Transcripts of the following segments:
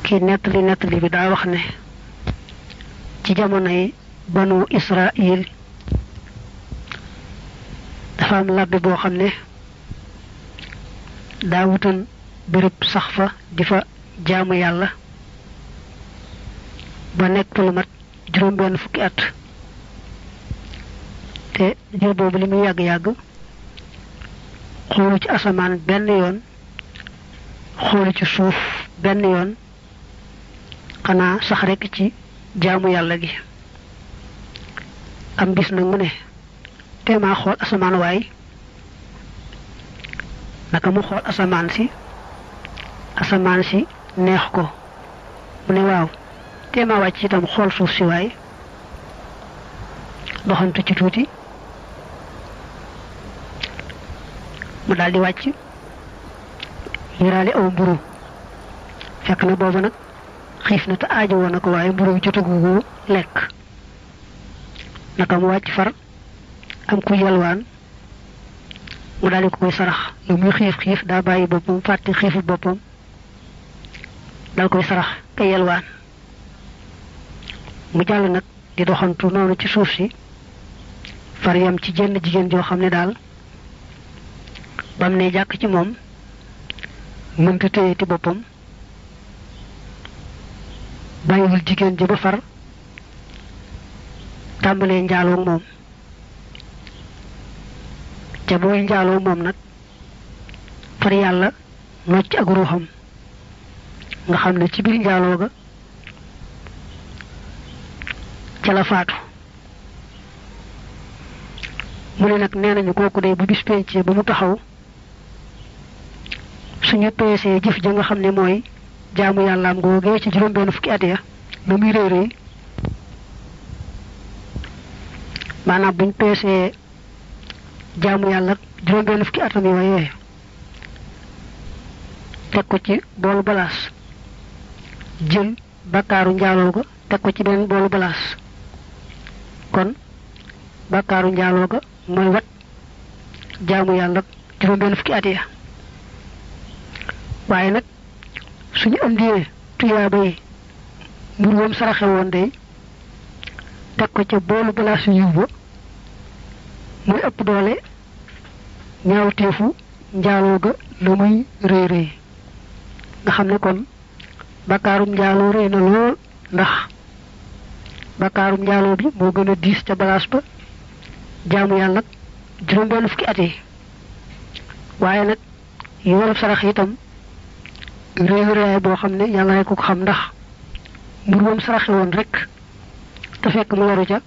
ki nettali bi daa wax ne ci jamonoy banu Israil dafa am labbe boo xam ne daa wutoon béréb sax fa di fa jaamu yàlla ba nekk lu mat juróom-benn fukki at te diir boobu li muy yàgg-yàgg xoolu ci asamaan benn yoon xoolu ci suuf benn yoon xanaa sax rekk ci jaamu yàlla gi am bis nag mu ne teemaa xool asamaan waay naka mu xool asamaan si neex ko mu ne waaw teemaa wàcc itam xool suuf si waay doxantu ci tuuti mu daldi wàcc yiraale aw mburu fekk na boobu nag xiif na te aajo woon na ko waaye mburu jotagu lekk naka mu wàcc far am ku yalwaan mu daldi ko koy sarax lu muy xiif daa bàyyi boppam fàtte xiifu boppam dal koy sarax ka yalwaan mu jàll nag di doxantu noonu ci suuf si far yam ci jenn jigéen joo xam ne daal bam ne jàkk ci moom mënta téyeti boppam bàyyiwul jigéen ji ba far tàmbalee njaaloo moom ca booy njaaloo moom nag far yàlla nocc ak ruuxam nga xam ne ci biir njaaloo ga ca la faatu mu ne nag nee nañu kooku de bu bis pencee ba mu taxaw suñu peesee jëf ja nga xam ne mooy jaamu yàllaam googee ci juróom-benn fukki at ya lu muy réy maanaam buñ peesee jaamu yàlla juróom-benn fukki atam yooyee teg ko ci boolu balaas jël bakkaaru njaaloo ga teg ko ci beneen boolu balaas kon bakkaaru njaaloo ga mooy wat jaamu yàlla juróom-benn fukki at ya waaye nag suñu andee tuyaaba yi mbur woom saraxe woon day teg ko ca boolu balaas yu yiw ba muy ëpp doole ñaawteefu njaaloo ga la muy rëy nga xam ne kon bakkaarum njaaloo rëy na lool ndax bakkaarum njaaloo bi moo gën a diis ca balaas ba jaamu yàlla juróom-benn fukki at yi waaye nag yoolub sarax itam réew boo xam ne yàlla ko xam ndax mbur moom saraxe woon rek te fekk mu waru ca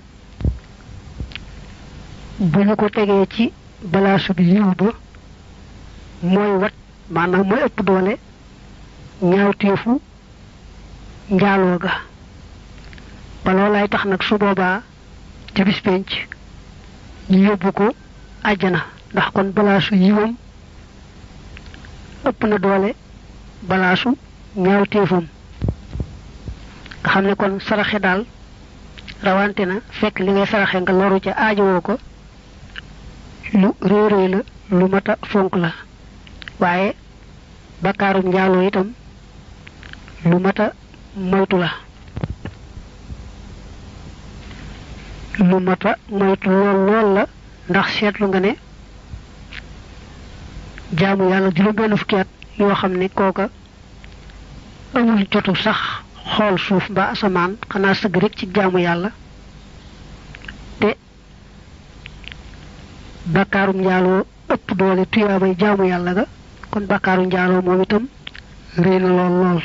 bu ñu ko tegee ci balaasu bi yiw ba mooy wat maanaam mooy ëpp doole ñaawteefu njaaloo ga ba loolaay tax nag su boobaa ca bis penc ñu yóbbu ko àjjana ndax kon balaasu yiwam ëpp na doole balaasu ñaawteefam nga xam ne kon saraxe daal rawante na fekk li ngay saraxe nga loru ca aajowoo ko lu réeréy la lu mata fonk la waaye bakkaarum njaaloo itam lu mata moytu la lu mata moytu lool la ndax seetlu nga ne jaamu yàlla juróom-benn fukki at yoo xam ne kooka amul jotu sax xool suuf ba asamaan xanaa sëgg rek ci jaamu yàlla te bakkaarum njaaloo ëpp doole tuyaabay jaamu yàlla ga kon bakkaaru njaaloo moom itam réy na lool